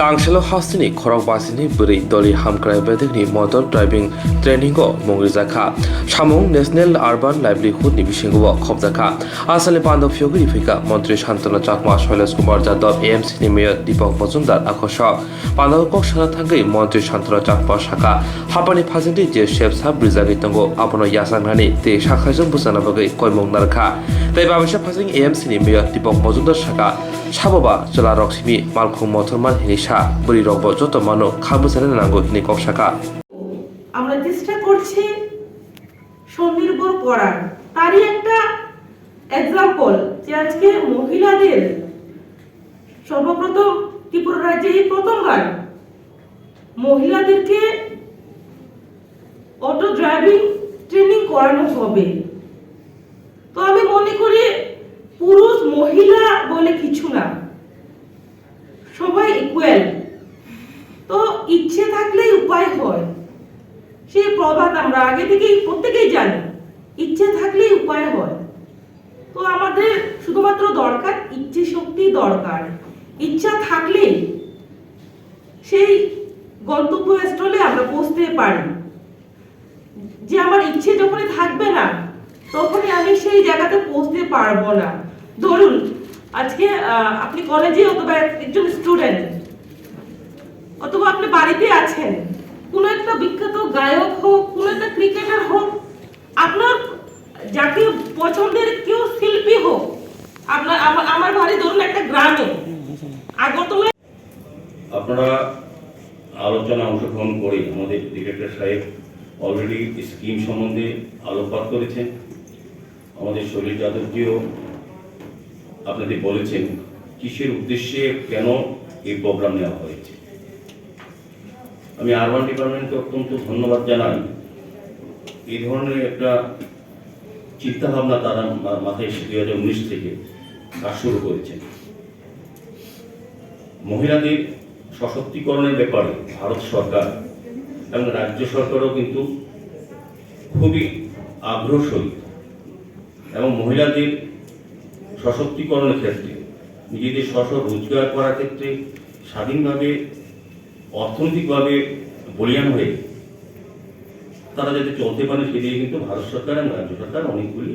Tangselo Hastini Korok Basini Buri Doli Hamkrai Bedini Motor Driving Training Go Mongrizaka Shamong National Urban Livelihood Nivishingo Khobzaka Asale Pando Fyogri Fika Montri Shantana Chakma Shailes Kumar Jadov AMC Nimir Deepak Majumdar Akosha Pando Kok Shanatangai Montri Shantana Chakma Shaka Hapani Phasindi Je Chef Sab Brizagi Tango Apono Yasanghani Te Shakhajum Busana Bagai Koimong Narkha Te Babisha Phasing AMC Nimir Deepak Majumdar Shaka Shaboba Bwrwirok Simi Malkhung Motorna Hinisha Bwrwirok Joto Mano Khabusane Nango Hini Kokshaka আমরা চেষ্টা করছি স্বনির্ভর করার তারই একটা example যে আজকে মহিলাদের সর্বপ্রথম ত্রিপুরা রাজ্যে এই প্রথমবার মহিলাদেরকে অটো ড্রাইভিং ট্রেনিং করানো হবে। তো আমি মনে করি পুরুষ মহিলা বলে কিছু না, সবাই ইকুয়াল। তো ইচ্ছে থাকলেই উপায় হয়, সেই প্রবাদ আমরা আগে থেকেই প্রত্যেকেই জানি, ইচ্ছে থাকলেই উপায় হয়। তো আমাদের শুধুমাত্র দরকার ইচ্ছে শক্তি দরকার, ইচ্ছা থাকলেই সেই গন্তব্যস্থলে আমরা পৌঁছতে পারি। যে আমার ইচ্ছে যখনই থাকবে না তখনই আমি সেই জায়গাতে পৌঁছতে পারবো না। ধরুন আজকে আপনি কলেজে অথবা একজন স্টুডেন্ট অথবা আপনি বাড়িতে আছেন, কোনো একটা বিখ্যাত গায়ক হোক, কোনো একটা ক্রিকেটার হোক, আপনার যাকে পছন্দের কেউ শিল্পী হোক, আপনার আমার বাড়ি ধরুন একটা গ্রামে আগরতলায়। আপনারা আলোচনা অংশগ্রহণ করে আমাদের ডিরেক্টর সাহেব অলরেডি স্কিম সম্বন্ধে আলোকপাত করেছেন। আমাদের শৈলী যাদবজিও আপনাদের বলেছেন কিসের উদ্দেশ্যে কেন এই প্রোগ্রাম নেওয়া হয়েছে। আমি আরবান ডিপার্টমেন্টকে অত্যন্ত ধন্যবাদ জানাই, এই ধরনের একটা চিন্তাভাবনা তারা মাথায় এসে 2019 থেকে কাজ শুরু করেছেন। মহিলাদের সশক্তিকরণের ব্যাপারে ভারত সরকার এবং রাজ্য সরকারও কিন্তু খুবই আগ্রহী এবং মহিলাদের সশক্তিকরণের ক্ষেত্রে নিজেদের রোজগার করার ক্ষেত্রে স্বাধীনভাবে অর্থনৈতিকভাবে বলিয়ান হয়ে তারা যাতে চলতে পারে সেদিকে কিন্তু ভারত সরকার এবং রাজ্য সরকার অনেকগুলি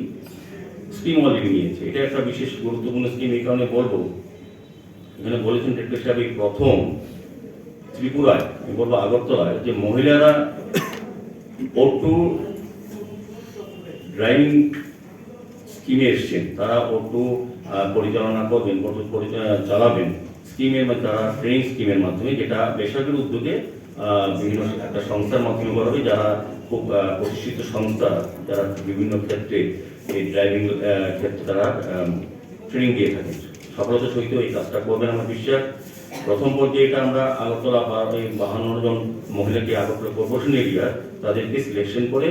স্কিম অলরেডি নিয়েছে। এটা একটা বিশেষ গুরুত্বপূর্ণ স্কিম। এই কারণে বলবো, এখানে বলেছেন ডিরেক্টর সাহেব প্রথম ত্রিপুরায়, আমি বলবো আগরতলায়, যে মহিলারা অটো ড্রাইভিং স্কিমে এসছেন। তারা অটো পরিচালনা করবেন, অটো চালাবেন স্কিমের, তারা ট্রেনিং স্কিমের মাধ্যমে, যেটা বেসরকারি উদ্যোগে বিভিন্ন একটা সংস্থার মাধ্যমে করা হবে, যারা খুব প্রতিষ্ঠিত সংস্থা, যারা বিভিন্ন ক্ষেত্রে এই ড্রাইভিং ক্ষেত্রে তারা ট্রেনিং দিয়ে থাকেন। সফলতার সহিত এই কাজটা করবেন আমার বিশ্বাস। প্রথম পর্যায়ে এটা আমরা আগরতলা 52 জন মহিলাকে আগরতলা কর্পোরেশন এরিয়া তাদেরকে সিলেকশন করে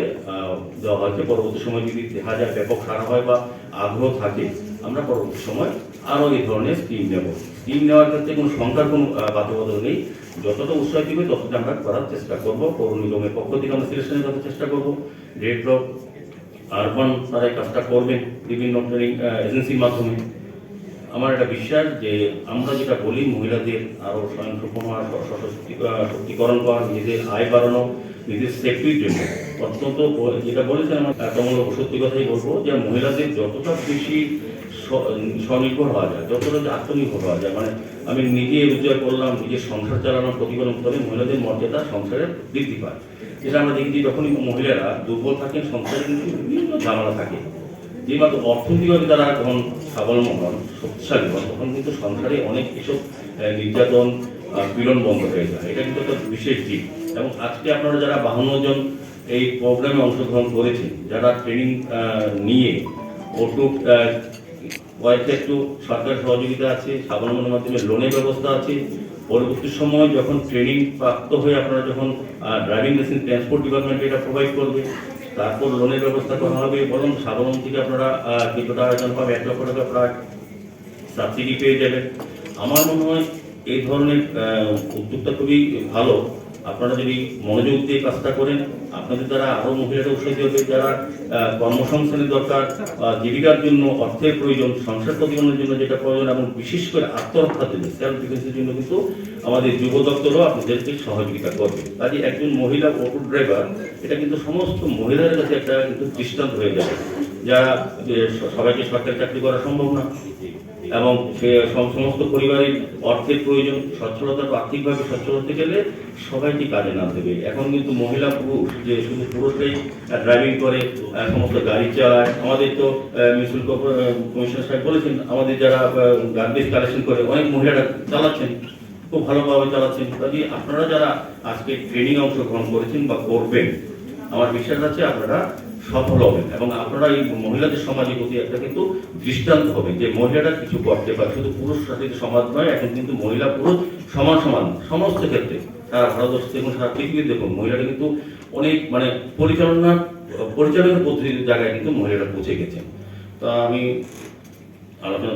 দেওয়া হয়েছে। পরবর্তী সময় যদি দেখা যায় ব্যাপক সারা হয় বা আগ্রহ থাকে, আমরা পরবর্তী সময় আরও এই ধরনের স্কিম নেব। স্কিম নেওয়ার ক্ষেত্রে কোনো সংখ্যার কোনো বাধ্যবাধকতা নেই, যতটা উৎসাহ দিবে ততটা আমরা করার চেষ্টা করবো। পৌর নিগমের পক্ষ থেকে আমরা সিলেকশনের করার চেষ্টা করবো। ডিরেক্টর আরবান তারা এই কাজটা করবেন বিভিন্ন ট্রেনিং এজেন্সির মাধ্যমে। আমার একটা বিশ্বাস যে আমরা যেটা বলি, মহিলাদের আরও স্বয়ংসম্পূর্ণ সশক্তিকরণ করা, নিজেদের আয় বাড়ানো, নিজের সেফটির জন্য অত্যন্ত, যেটা বলেছেন আমার তেমন সত্যি কথাই বলবো, যে মহিলাদের যতটা বেশি স্বনির্ভর হওয়া যায়, যতটা আত্মনির্ভর হওয়া যায়, মানে আমি নিজে রোজগার করলাম, নিজের সংসার চালানোর প্রতিপালন করে মহিলাদের মর্যাদা সংসারে বৃদ্ধি পায়। যেটা আমরা দেখি যখনই মহিলারা দুর্বল থাকেন, সংসারে কিন্তু বিভিন্ন ঝামেলা থাকে। যে মাত্র অর্থনৈতিকভাবে তারা যখন স্বাবলম্বন হন, শক্তিশালী হন, তখন কিন্তু সংসারে অনেক এসব নির্যাতন পীড়ন বন্ধ হয়ে যায়। এটা কিন্তু একটা বিশেষ দিক। এবং আজকে আপনারা যারা 52 জন এই প্রোগ্রামে অংশগ্রহণ করেছেন, যারা ট্রেনিং নিয়ে অটো কয়েকটা একটু সরকার সহযোগিতা আছে, স্বাবলম্বনের মাধ্যমে লোনের ব্যবস্থা আছে। পরবর্তী সময় যখন ট্রেনিং প্রাপ্ত হয়ে আপনারা যখন ড্রাইভিং লাইসেন্স ট্রান্সপোর্ট ডিপার্টমেন্ট এটা প্রোভাইড করবে, তারপর লোনের ব্যবস্থা করা হবে, বরং স্বাবলম্বন থেকে আপনারা কিছুটা আয়োজন পাবে, 1 লক্ষ টাকা প্রায় সাবসিডি পেয়ে যাবেন। আমার মনে হয় এই ধরনের উদ্যোগটা খুবই ভালো। আপনারা যদি মনোযোগ দিয়ে কাজটা করেন, আপনাদের দ্বারা আরো মহিলারা উৎসাহিত হবে, যারা কর্মসংস্থানের দরকার, জীবিকার জন্য অর্থের প্রয়োজন, সংসার প্রতিপালনের জন্য যেটা প্রয়োজন, এবং বিশেষ করে আত্মরক্ষার জন্য, সেলফ ডিফেন্সের জন্য কিন্তু আমাদের যুব দপ্তরও আপনাদেরকে সহযোগিতা করবে। কাজে একজন মহিলা অটো ড্রাইভার এটা কিন্তু সমস্ত মহিলাদের কাছে একটা কিন্তু দৃষ্টান্ত হয়ে যাবে, যারা সবাইকে সরকারি চাকরি করা সম্ভব না, এবং সে সমস্ত পরিবারের অর্থের প্রয়োজন, সচ্ছলতা আর্থিকভাবে সচ্ছল হতে গেলে সবাইকে কাজে নামতে হবে। এখন কিন্তু মহিলা পুরুষ যে শুধু পুরুষরাই ড্রাইভিং করে, সমস্ত গাড়ি চালায়। আমাদের তো মিউনিসিপাল কমিশনার সাহেব বলেছেন, আমাদের যারা গার্বেজ কালেকশন করে অনেক মহিলারা চালাচ্ছেন, খুব ভালোভাবে চালাচ্ছেন। কাজে আপনারা যারা আজকে ট্রেনিং অংশগ্রহণ করেছেন বা করবেন, আমার বিশ্বাস আছে আপনারা সফল হবেন, এবং আপনারা এই মহিলাদের সমাজের প্রতি একটা কিন্তু দৃষ্টান্ত হবে যে মহিলারা কিছু করতে পারে। শুধু পুরুষ শাসিত সমাজ নয়, এখন কিন্তু মহিলা পুরুষ সমান সমান সমস্ত ক্ষেত্রে। সারা ভারতবর্ষ দেখুন, সারা পৃথিবী দেখুন, মহিলারা কিন্তু অনেক পরিচালনার পদ্ধতির জায়গায় কিন্তু মহিলারা পৌঁছে গেছেন। তা আমি আলোচনা